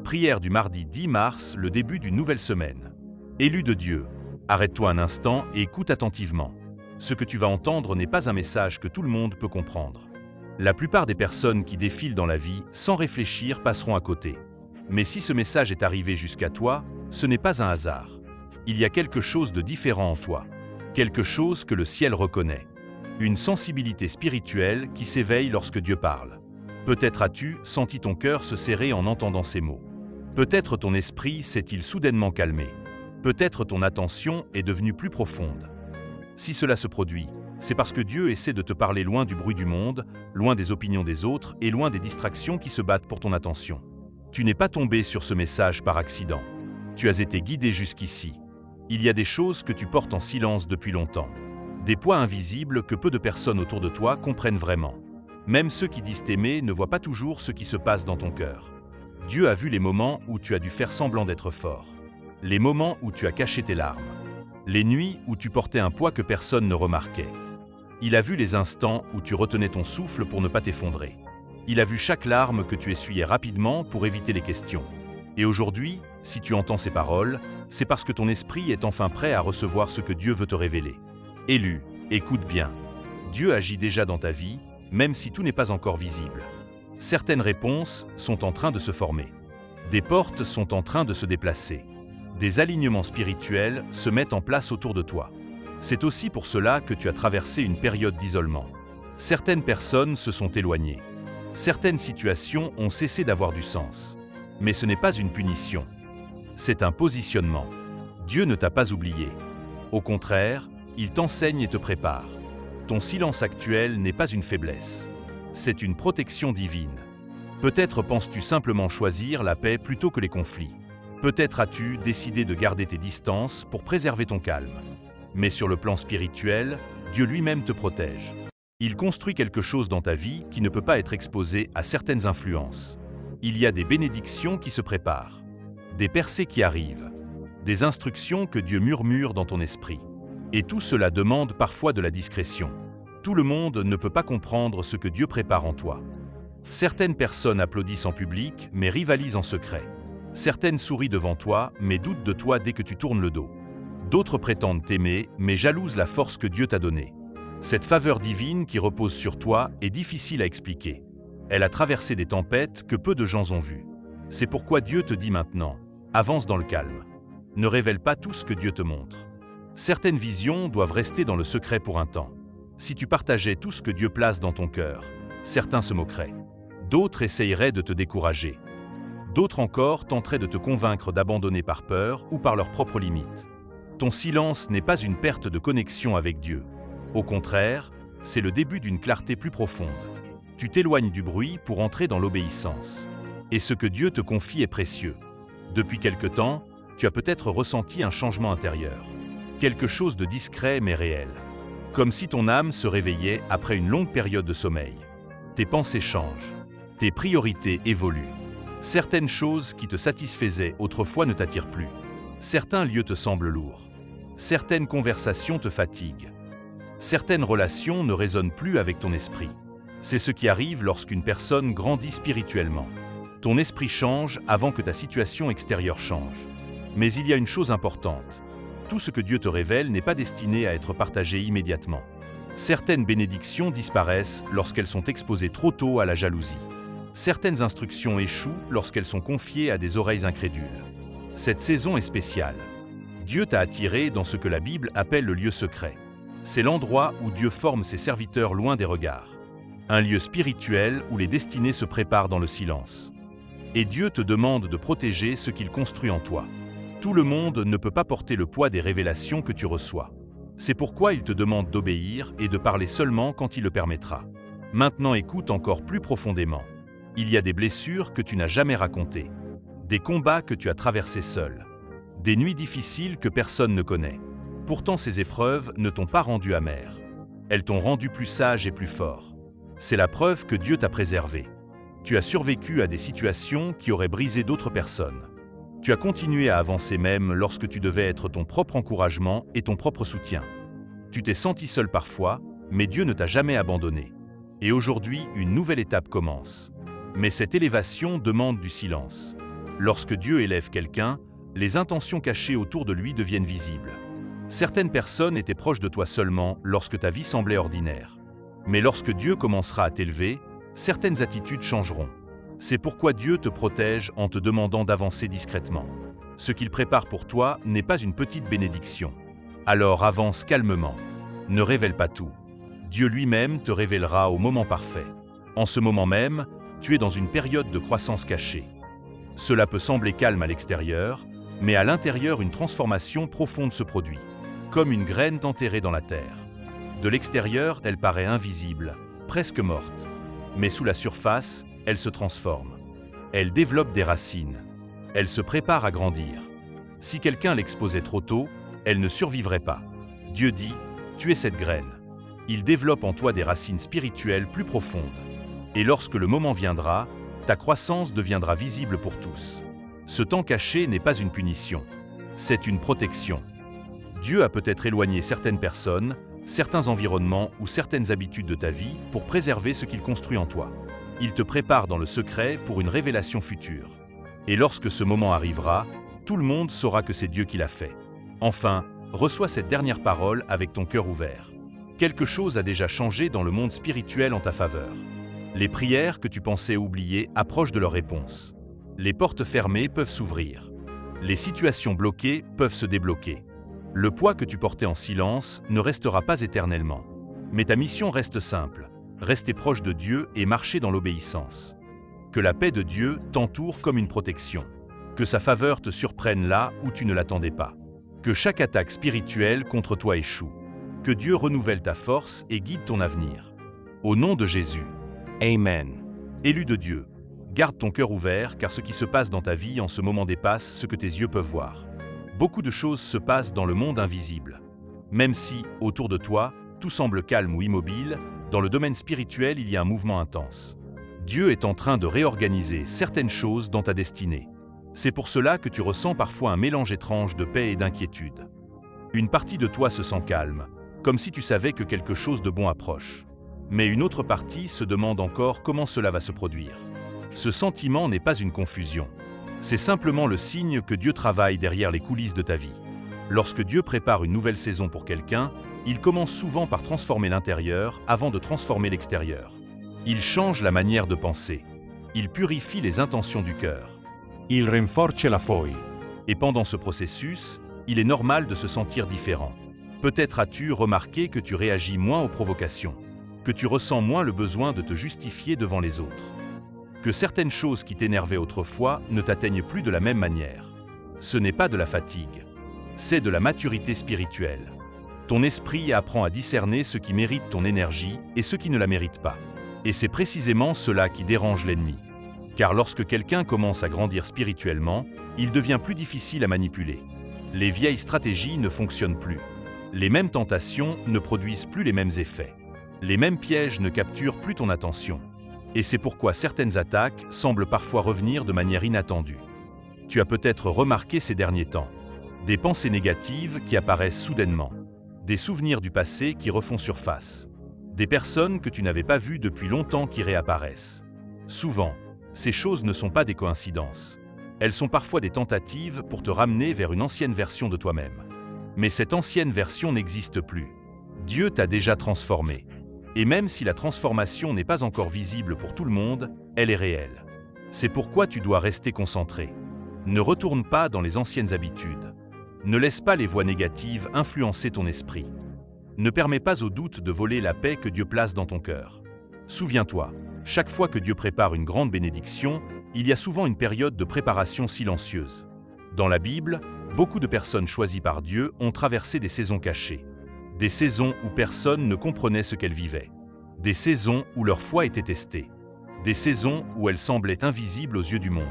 Prière du mardi 10 mars, le début d'une nouvelle semaine. Élu de Dieu, arrête-toi un instant et écoute attentivement. Ce que tu vas entendre n'est pas un message que tout le monde peut comprendre. La plupart des personnes qui défilent dans la vie, sans réfléchir, passeront à côté. Mais si ce message est arrivé jusqu'à toi, ce n'est pas un hasard. Il y a quelque chose de différent en toi. Quelque chose que le ciel reconnaît. Une sensibilité spirituelle qui s'éveille lorsque Dieu parle. Peut-être as-tu senti ton cœur se serrer en entendant ces mots. Peut-être ton esprit s'est-il soudainement calmé. Peut-être ton attention est devenue plus profonde. Si cela se produit, c'est parce que Dieu essaie de te parler loin du bruit du monde, loin des opinions des autres et loin des distractions qui se battent pour ton attention. Tu n'es pas tombé sur ce message par accident. Tu as été guidé jusqu'ici. Il y a des choses que tu portes en silence depuis longtemps. Des poids invisibles que peu de personnes autour de toi comprennent vraiment. Même ceux qui disent t'aimer ne voient pas toujours ce qui se passe dans ton cœur. Dieu a vu les moments où tu as dû faire semblant d'être fort. Les moments où tu as caché tes larmes. Les nuits où tu portais un poids que personne ne remarquait. Il a vu les instants où tu retenais ton souffle pour ne pas t'effondrer. Il a vu chaque larme que tu essuyais rapidement pour éviter les questions. Et aujourd'hui, si tu entends ces paroles, c'est parce que ton esprit est enfin prêt à recevoir ce que Dieu veut te révéler. Élu, écoute bien. Dieu agit déjà dans ta vie, même si tout n'est pas encore visible. Certaines réponses sont en train de se former. Des portes sont en train de se déplacer. Des alignements spirituels se mettent en place autour de toi. C'est aussi pour cela que tu as traversé une période d'isolement. Certaines personnes se sont éloignées. Certaines situations ont cessé d'avoir du sens. Mais ce n'est pas une punition. C'est un positionnement. Dieu ne t'a pas oublié. Au contraire, il t'enseigne et te prépare. Ton silence actuel n'est pas une faiblesse. C'est une protection divine. Peut-être penses-tu simplement choisir la paix plutôt que les conflits. Peut-être as-tu décidé de garder tes distances pour préserver ton calme. Mais sur le plan spirituel, Dieu lui-même te protège. Il construit quelque chose dans ta vie qui ne peut pas être exposé à certaines influences. Il y a des bénédictions qui se préparent, des percées qui arrivent, des instructions que Dieu murmure dans ton esprit. Et tout cela demande parfois de la discrétion. Tout le monde ne peut pas comprendre ce que Dieu prépare en toi. Certaines personnes applaudissent en public, mais rivalisent en secret. Certaines sourient devant toi, mais doutent de toi dès que tu tournes le dos. D'autres prétendent t'aimer, mais jalousent la force que Dieu t'a donnée. Cette faveur divine qui repose sur toi est difficile à expliquer. Elle a traversé des tempêtes que peu de gens ont vues. C'est pourquoi Dieu te dit maintenant, avance dans le calme. Ne révèle pas tout ce que Dieu te montre. Certaines visions doivent rester dans le secret pour un temps. Si tu partageais tout ce que Dieu place dans ton cœur, certains se moqueraient. D'autres essayeraient de te décourager. D'autres encore tenteraient de te convaincre d'abandonner par peur ou par leurs propres limites. Ton silence n'est pas une perte de connexion avec Dieu. Au contraire, c'est le début d'une clarté plus profonde. Tu t'éloignes du bruit pour entrer dans l'obéissance. Et ce que Dieu te confie est précieux. Depuis quelque temps, tu as peut-être ressenti un changement intérieur. Quelque chose de discret mais réel. Comme si ton âme se réveillait après une longue période de sommeil. Tes pensées changent. Tes priorités évoluent. Certaines choses qui te satisfaisaient autrefois ne t'attirent plus. Certains lieux te semblent lourds. Certaines conversations te fatiguent. Certaines relations ne résonnent plus avec ton esprit. C'est ce qui arrive lorsqu'une personne grandit spirituellement. Ton esprit change avant que ta situation extérieure change. Mais il y a une chose importante. Tout ce que Dieu te révèle n'est pas destiné à être partagé immédiatement. Certaines bénédictions disparaissent lorsqu'elles sont exposées trop tôt à la jalousie. Certaines instructions échouent lorsqu'elles sont confiées à des oreilles incrédules. Cette saison est spéciale. Dieu t'a attiré dans ce que la Bible appelle le lieu secret. C'est l'endroit où Dieu forme ses serviteurs loin des regards. Un lieu spirituel où les destinées se préparent dans le silence. Et Dieu te demande de protéger ce qu'il construit en toi. Tout le monde ne peut pas porter le poids des révélations que tu reçois. C'est pourquoi il te demande d'obéir et de parler seulement quand il le permettra. Maintenant écoute encore plus profondément. Il y a des blessures que tu n'as jamais racontées. Des combats que tu as traversés seul. Des nuits difficiles que personne ne connaît. Pourtant ces épreuves ne t'ont pas rendu amer. Elles t'ont rendu plus sage et plus fort. C'est la preuve que Dieu t'a préservé. Tu as survécu à des situations qui auraient brisé d'autres personnes. Tu as continué à avancer même lorsque tu devais être ton propre encouragement et ton propre soutien. Tu t'es senti seul parfois, mais Dieu ne t'a jamais abandonné. Et aujourd'hui, une nouvelle étape commence. Mais cette élévation demande du silence. Lorsque Dieu élève quelqu'un, les intentions cachées autour de lui deviennent visibles. Certaines personnes étaient proches de toi seulement lorsque ta vie semblait ordinaire. Mais lorsque Dieu commencera à t'élever, certaines attitudes changeront. C'est pourquoi Dieu te protège en te demandant d'avancer discrètement. Ce qu'il prépare pour toi n'est pas une petite bénédiction. Alors avance calmement. Ne révèle pas tout. Dieu lui-même te révélera au moment parfait. En ce moment même, tu es dans une période de croissance cachée. Cela peut sembler calme à l'extérieur, mais à l'intérieur une transformation profonde se produit, comme une graine enterrée dans la terre. De l'extérieur, elle paraît invisible, presque morte. Mais sous la surface, elle se transforme. Elle développe des racines. Elle se prépare à grandir. Si quelqu'un l'exposait trop tôt, elle ne survivrait pas. Dieu dit, tu es cette graine. Il développe en toi des racines spirituelles plus profondes. Et lorsque le moment viendra, ta croissance deviendra visible pour tous. Ce temps caché n'est pas une punition, c'est une protection. Dieu a peut-être éloigné certaines personnes, certains environnements ou certaines habitudes de ta vie pour préserver ce qu'il construit en toi. Il te prépare dans le secret pour une révélation future. Et lorsque ce moment arrivera, tout le monde saura que c'est Dieu qui l'a fait. Enfin, reçois cette dernière parole avec ton cœur ouvert. Quelque chose a déjà changé dans le monde spirituel en ta faveur. Les prières que tu pensais oublier approchent de leur réponse. Les portes fermées peuvent s'ouvrir. Les situations bloquées peuvent se débloquer. Le poids que tu portais en silence ne restera pas éternellement. Mais ta mission reste simple, rester proche de Dieu et marcher dans l'obéissance. Que la paix de Dieu t'entoure comme une protection. Que sa faveur te surprenne là où tu ne l'attendais pas. Que chaque attaque spirituelle contre toi échoue. Que Dieu renouvelle ta force et guide ton avenir. Au nom de Jésus. Amen. Élu de Dieu, garde ton cœur ouvert car ce qui se passe dans ta vie en ce moment dépasse ce que tes yeux peuvent voir. Beaucoup de choses se passent dans le monde invisible. Même si, autour de toi, tout semble calme ou immobile, dans le domaine spirituel il y a un mouvement intense. Dieu est en train de réorganiser certaines choses dans ta destinée. C'est pour cela que tu ressens parfois un mélange étrange de paix et d'inquiétude. Une partie de toi se sent calme, comme si tu savais que quelque chose de bon approche. Mais une autre partie se demande encore comment cela va se produire. Ce sentiment n'est pas une confusion. C'est simplement le signe que Dieu travaille derrière les coulisses de ta vie. Lorsque Dieu prépare une nouvelle saison pour quelqu'un, il commence souvent par transformer l'intérieur avant de transformer l'extérieur. Il change la manière de penser. Il purifie les intentions du cœur. Il rinforce la foi. Et pendant ce processus, il est normal de se sentir différent. Peut-être as-tu remarqué que tu réagis moins aux provocations, que tu ressens moins le besoin de te justifier devant les autres, que certaines choses qui t'énervaient autrefois ne t'atteignent plus de la même manière. Ce n'est pas de la fatigue, c'est de la maturité spirituelle. Ton esprit apprend à discerner ce qui mérite ton énergie et ce qui ne la mérite pas. Et c'est précisément cela qui dérange l'ennemi. Car lorsque quelqu'un commence à grandir spirituellement, il devient plus difficile à manipuler. Les vieilles stratégies ne fonctionnent plus. Les mêmes tentations ne produisent plus les mêmes effets. Les mêmes pièges ne capturent plus ton attention. Et c'est pourquoi certaines attaques semblent parfois revenir de manière inattendue. Tu as peut-être remarqué ces derniers temps des pensées négatives qui apparaissent soudainement, des souvenirs du passé qui refont surface, des personnes que tu n'avais pas vues depuis longtemps qui réapparaissent. Souvent, ces choses ne sont pas des coïncidences. Elles sont parfois des tentatives pour te ramener vers une ancienne version de toi-même. Mais cette ancienne version n'existe plus. Dieu t'a déjà transformé. Et même si la transformation n'est pas encore visible pour tout le monde, elle est réelle. C'est pourquoi tu dois rester concentré. Ne retourne pas dans les anciennes habitudes. Ne laisse pas les voix négatives influencer ton esprit. Ne permets pas aux doutes de voler la paix que Dieu place dans ton cœur. Souviens-toi, chaque fois que Dieu prépare une grande bénédiction, il y a souvent une période de préparation silencieuse. Dans la Bible, beaucoup de personnes choisies par Dieu ont traversé des saisons cachées. Des saisons où personne ne comprenait ce qu'elles vivaient. Des saisons où leur foi était testée. Des saisons où elles semblaient invisibles aux yeux du monde.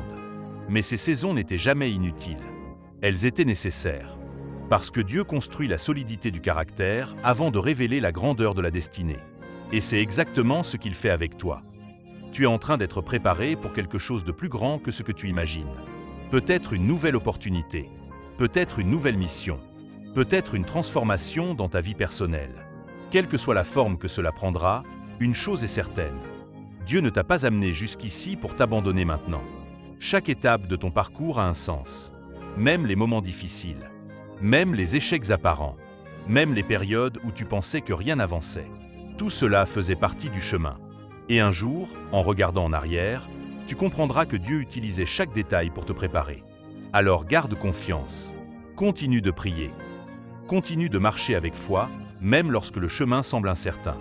Mais ces saisons n'étaient jamais inutiles. Elles étaient nécessaires. Parce que Dieu construit la solidité du caractère avant de révéler la grandeur de la destinée. Et c'est exactement ce qu'il fait avec toi. Tu es en train d'être préparé pour quelque chose de plus grand que ce que tu imagines. Peut-être une nouvelle opportunité. Peut-être une nouvelle mission. Peut-être une transformation dans ta vie personnelle. Quelle que soit la forme que cela prendra, une chose est certaine. Dieu ne t'a pas amené jusqu'ici pour t'abandonner maintenant. Chaque étape de ton parcours a un sens. Même les moments difficiles. Même les échecs apparents. Même les périodes où tu pensais que rien n'avançait. Tout cela faisait partie du chemin. Et un jour, en regardant en arrière, tu comprendras que Dieu utilisait chaque détail pour te préparer. Alors garde confiance. Continue de prier. Continue de marcher avec foi, même lorsque le chemin semble incertain.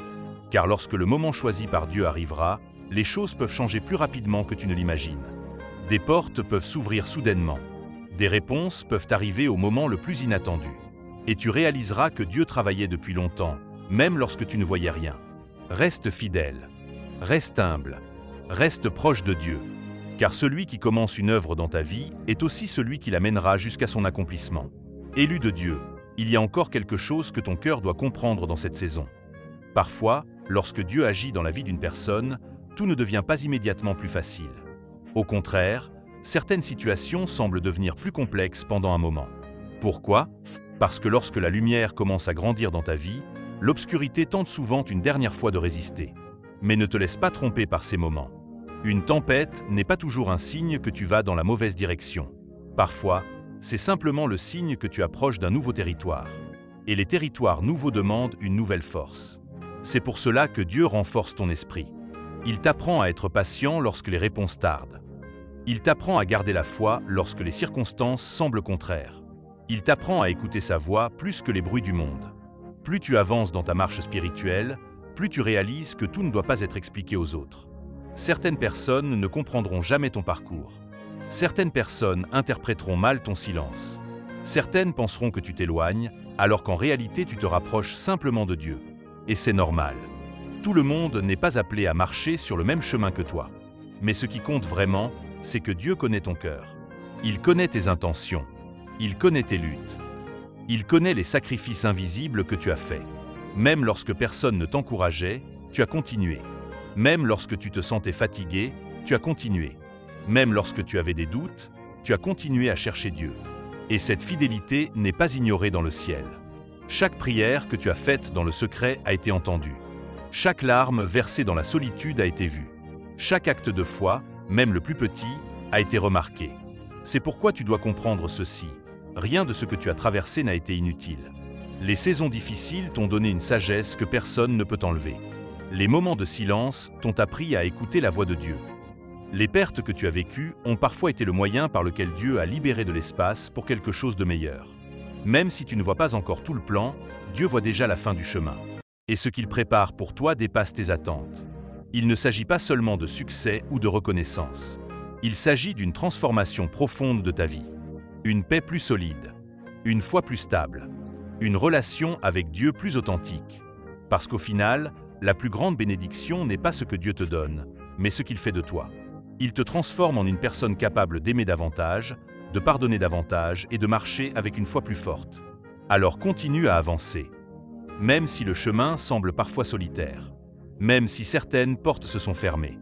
Car lorsque le moment choisi par Dieu arrivera, les choses peuvent changer plus rapidement que tu ne l'imagines. Des portes peuvent s'ouvrir soudainement. Des réponses peuvent arriver au moment le plus inattendu. Et tu réaliseras que Dieu travaillait depuis longtemps, même lorsque tu ne voyais rien. Reste fidèle. Reste humble. Reste proche de Dieu. Car celui qui commence une œuvre dans ta vie est aussi celui qui l'amènera jusqu'à son accomplissement. Élu de Dieu, il y a encore quelque chose que ton cœur doit comprendre dans cette saison. Parfois, lorsque Dieu agit dans la vie d'une personne, tout ne devient pas immédiatement plus facile. Au contraire, certaines situations semblent devenir plus complexes pendant un moment. Pourquoi? Parce que lorsque la lumière commence à grandir dans ta vie, l'obscurité tente souvent une dernière fois de résister. Mais ne te laisse pas tromper par ces moments. Une tempête n'est pas toujours un signe que tu vas dans la mauvaise direction. Parfois, c'est simplement le signe que tu approches d'un nouveau territoire. Et les territoires nouveaux demandent une nouvelle force. C'est pour cela que Dieu renforce ton esprit. Il t'apprend à être patient lorsque les réponses tardent. Il t'apprend à garder la foi lorsque les circonstances semblent contraires. Il t'apprend à écouter sa voix plus que les bruits du monde. Plus tu avances dans ta marche spirituelle, plus tu réalises que tout ne doit pas être expliqué aux autres. Certaines personnes ne comprendront jamais ton parcours. Certaines personnes interpréteront mal ton silence. Certaines penseront que tu t'éloignes, alors qu'en réalité tu te rapproches simplement de Dieu. Et c'est normal. Tout le monde n'est pas appelé à marcher sur le même chemin que toi. Mais ce qui compte vraiment, c'est que Dieu connaît ton cœur. Il connaît tes intentions. Il connaît tes luttes. Il connaît les sacrifices invisibles que tu as faits. Même lorsque personne ne t'encourageait, tu as continué. Même lorsque tu te sentais fatigué, tu as continué. Même lorsque tu avais des doutes, tu as continué à chercher Dieu. Et cette fidélité n'est pas ignorée dans le ciel. Chaque prière que tu as faite dans le secret a été entendue. Chaque larme versée dans la solitude a été vue. Chaque acte de foi, même le plus petit, a été remarqué. C'est pourquoi tu dois comprendre ceci. Rien de ce que tu as traversé n'a été inutile. Les saisons difficiles t'ont donné une sagesse que personne ne peut enlever. Les moments de silence t'ont appris à écouter la voix de Dieu. Les pertes que tu as vécues ont parfois été le moyen par lequel Dieu a libéré de l'espace pour quelque chose de meilleur. Même si tu ne vois pas encore tout le plan, Dieu voit déjà la fin du chemin. Et ce qu'il prépare pour toi dépasse tes attentes. Il ne s'agit pas seulement de succès ou de reconnaissance. Il s'agit d'une transformation profonde de ta vie. Une paix plus solide, une foi plus stable, une relation avec Dieu plus authentique. Parce qu'au final, la plus grande bénédiction n'est pas ce que Dieu te donne, mais ce qu'il fait de toi. Il te transforme en une personne capable d'aimer davantage, de pardonner davantage et de marcher avec une foi plus forte. Alors continue à avancer. Même si le chemin semble parfois solitaire. Même si certaines portes se sont fermées.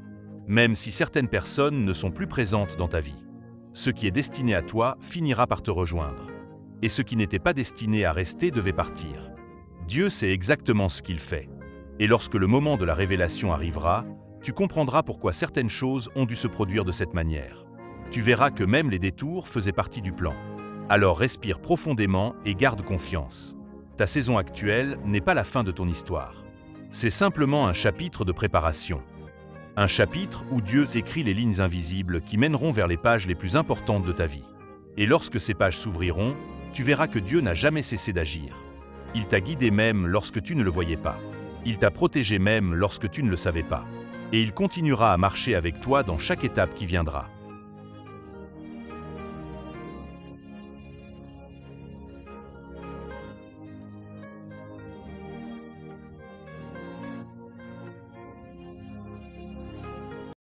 Même si certaines personnes ne sont plus présentes dans ta vie. Ce qui est destiné à toi finira par te rejoindre. Et ce qui n'était pas destiné à rester devait partir. Dieu sait exactement ce qu'il fait. Et lorsque le moment de la révélation arrivera, tu comprendras pourquoi certaines choses ont dû se produire de cette manière. Tu verras que même les détours faisaient partie du plan. Alors respire profondément et garde confiance. Ta saison actuelle n'est pas la fin de ton histoire. C'est simplement un chapitre de préparation. Un chapitre où Dieu écrit les lignes invisibles qui mèneront vers les pages les plus importantes de ta vie. Et lorsque ces pages s'ouvriront, tu verras que Dieu n'a jamais cessé d'agir. Il t'a guidé même lorsque tu ne le voyais pas. Il t'a protégé même lorsque tu ne le savais pas. Et il continuera à marcher avec toi dans chaque étape qui viendra.